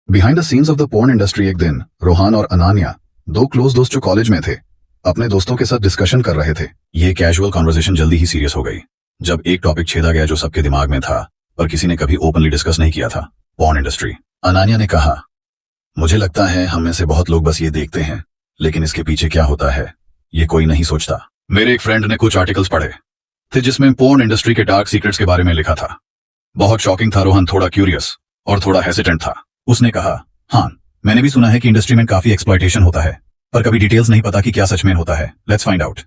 Behind the scenes of the porn industry एक दिन रोहान और अनान्या, दो क्लोज दोस्त जो कॉलेज में थे, अपने दोस्तों के साथ डिस्कशन कर रहे थे। ये कैजुअल कॉन्वर्सेशन जल्दी ही सीरियस हो गई जब एक टॉपिक छेदा गया जो सबके दिमाग में था पर किसी ने कभी ओपनली डिस्कस नहीं किया था। Porn industry. अनान्या ने कहा, मुझे लगता है हम में से बहुत लोग बस ये देखते हैं, लेकिन इसके पीछे क्या होता है ये कोई नहीं सोचता। मेरे एक फ्रेंड ने कुछ आर्टिकल्स पढ़े थे जिसमें पोर्न इंडस्ट्री के डार्क सीक्रेट्स के बारे में लिखा था। बहुत शॉकिंग था। रोहन थोड़ा क्यूरियस और थोड़ा हेसिटेंट था। उसने कहा, हाँ, मैंने भी सुना है कि इंडस्ट्री में काफी एक्सप्लॉयटेशन होता है, पर कभी डिटेल्स नहीं पता कि क्या सच में होता है। Let's find out.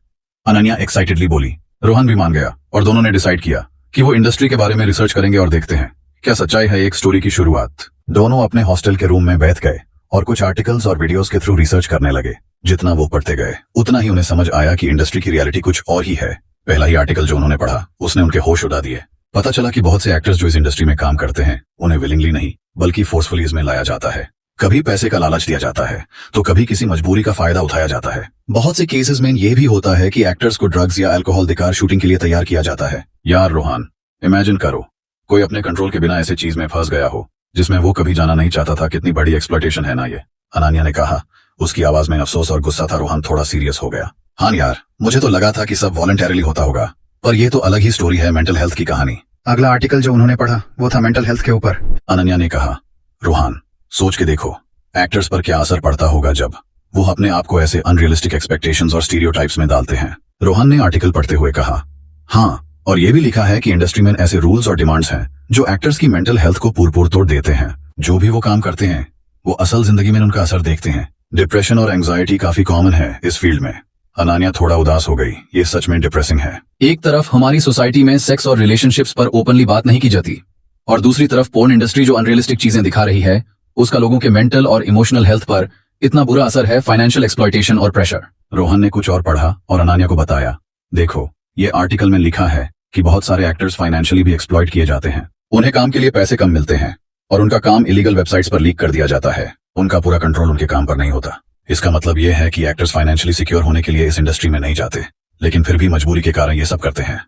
Ananya excitedly बोली। रोहन भी मान गया और दोनों ने डिसाइड किया कि वो इंडस्ट्री के बारे में रिसर्च करेंगे और देखते हैं क्या सच्चाई है। एक स्टोरी की शुरुआत। दोनों अपने हॉस्टल के रूम में बैठ गए और कुछ आर्टिकल्स और वीडियोस के थ्रू रिसर्च करने लगे। जितना वो पढ़ते गए उतना ही उन्हें समझ आया कि इंडस्ट्री की रियलिटी कुछ और ही है। पहला ही आर्टिकल जो उन्होंने पढ़ा उसने उनके होश उड़ा दिए। पता चला कि बहुत से एक्टर्स जो इस इंडस्ट्री में काम करते हैं उन्हें विलिंगली नहीं बल्कि फोर्सफुली इसमें लाया जाता है। कभी पैसे का लालच दिया जाता है तो कभी किसी मजबूरी का फायदा उठाया जाता है। बहुत से केसेस में ये भी होता है कि एक्टर्स को ड्रग्स या अल्कोहल देकर शूटिंग के लिए तैयार किया जाता है। यार रोहन, इमेजिन करो कोई अपने कंट्रोल के बिना ऐसे चीज में फंस गया हो जिसमें वो कभी जाना नहीं चाहता था। कितनी बड़ी एक्सप्लॉयटेशन है ना ये। अनान्या ने कहा। उसकी आवाज में अफसोस और गुस्सा था। रोहन थोड़ा सीरियस हो गया। हाँ यार, मुझे तो लगा था कि सब वॉलंटरीली होता होगा, पर ये तो अलग ही स्टोरी है। मेंटल हेल्थ की कहानी। अगला आर्टिकल जो उन्होंने पढ़ा वो था मेंटल हेल्थ के ऊपर। अनन्या ने कहा, रोहन सोच के देखो एक्टर्स पर क्या असर पड़ता होगा जब वो अपने आप को ऐसे अनरियलिस्टिक एक्सपेक्टेशंस और स्टीरियोटाइप्स में डालते हैं। रोहन ने आर्टिकल पढ़ते हुए कहा, हाँ, और ये भी लिखा है कि इंडस्ट्री में ऐसे रूल्स और डिमांड्स हैं जो एक्टर्स की मेंटल हेल्थ को पूर तोड़ देते हैं। जो भी वो काम करते हैं वो असल जिंदगी में उनका असर देखते हैं। डिप्रेशन और एंजाइटी काफी कॉमन है इस फील्ड में। अनान्या थोड़ा उदास हो गई। ये सच में डिप्रेसिंग है। एक तरफ हमारी सोसाइटी में सेक्स और रिलेशनशिप्स पर ओपनली बात नहीं की जाती और दूसरी तरफ पोर्न इंडस्ट्री जो अनरियलिस्टिक चीजें दिखा रही है उसका लोगों के मेंटल और इमोशनल हेल्थ पर इतना बुरा असर है। फाइनेंशियल एक्सप्लॉयटेशन और प्रेशर। रोहन ने कुछ और पढ़ा और अनान्या को बताया, देखो ये आर्टिकल में लिखा है कि बहुत सारे एक्टर्स फाइनेंशियली भी एक्सप्लॉइट किए जाते हैं। उन्हें काम के लिए पैसे कम मिलते हैं और उनका काम इलीगल वेबसाइट्स पर लीक कर दिया जाता है। उनका पूरा कंट्रोल उनके काम पर नहीं होता। इसका मतलब यह है कि एक्टर्स फाइनेंशियली सिक्योर होने के लिए इस इंडस्ट्री में नहीं जाते, लेकिन फिर भी मजबूरी के कारण ये सब करते हैं।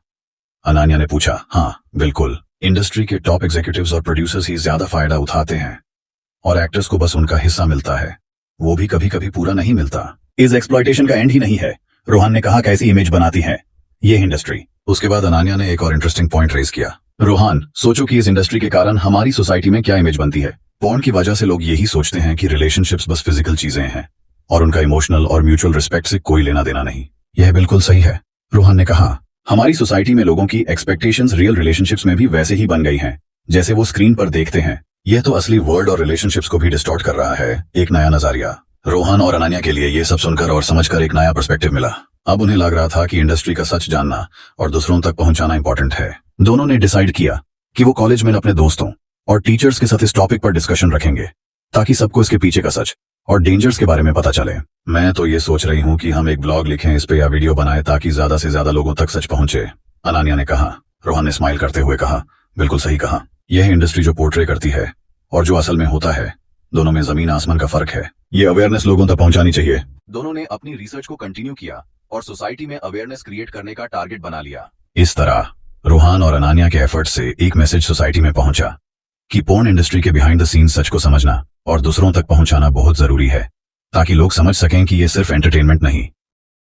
अनान्या ने पूछा, हाँ बिल्कुल, इंडस्ट्री के टॉप एग्जीक्यूटिव्स और प्रोड्यूसर्स ही ज्यादा फायदा उठाते हैं और एक्टर्स को बस उनका हिस्सा मिलता है, वो भी कभी कभी पूरा नहीं मिलता। इस एक्सप्लॉयटेशन का एंड ही नहीं है। रोहन ने कहा, कैसी इमेज बनाती है ये इंडस्ट्री। उसके बाद अनान्या ने एक और इंटरेस्टिंग पॉइंट रेज किया। रोहन, सोचो कि इस इंडस्ट्री के कारण हमारी सोसाइटी में क्या इमेज बनती है। पोर्न की वजह से लोग यही सोचते हैं कि रिलेशनशिप्स बस फिजिकल चीजें हैं और उनका इमोशनल और म्यूचुअल रिस्पेक्ट से कोई लेना देना नहीं। यह बिल्कुल सही है। रोहन ने कहा, हमारी सोसाइटी में लोगों की एक्सपेक्टेशंस रियल रिलेशनशिप्स में भी वैसे ही बन गई हैं जैसे वो स्क्रीन पर देखते हैं। यह तो असली वर्ल्ड और रिलेशनशिप्स को भी डिस्टॉर्ट कर रहा है। एक नया नजरिया। रोहन और अनन्या के लिए ये सब सुनकर और समझकर एक नया पर्सपेक्टिव मिला। अब उन्हें लग रहा था कि इंडस्ट्री का सच जानना और दूसरों तक पहुंचाना इंपॉर्टेंट है। दोनों ने डिसाइड किया कि वो कॉलेज में अपने दोस्तों और टीचर्स के साथ इस टॉपिक पर डिस्कशन रखेंगे ताकि सबको इसके पीछे का सच और डेंजर्स के बारे में पता चले। मैं तो ये सोच रही हूँ कि हम एक ब्लॉग लिखें इस पे या वीडियो बनाए ताकि ज्यादा से ज्यादा लोगों तक सच पहुंचे। अनन्या ने कहा। रोहन ने स्माइल करते हुए कहा, बिल्कुल सही कहा। यह इंडस्ट्री जो पोर्ट्रे करती है और जो असल में होता है, दोनों में जमीन आसमान का फर्क है। ये अवेयरनेस लोगों तक पहुंचानी चाहिए। दोनों ने अपनी रिसर्च को कंटिन्यू किया और सोसाइटी में अवेयरनेस क्रिएट करने का टारगेट बना लिया। इस तरह रोहन और अनन्या के एफर्ट से एक मैसेज सोसाइटी में पहुंचा कि पोर्न इंडस्ट्री के बिहाइंड द सीन्स सच को समझना और दूसरों तक पहुंचाना बहुत जरूरी है ताकि लोग समझ सकें कि ये सिर्फ एंटरटेनमेंट नहीं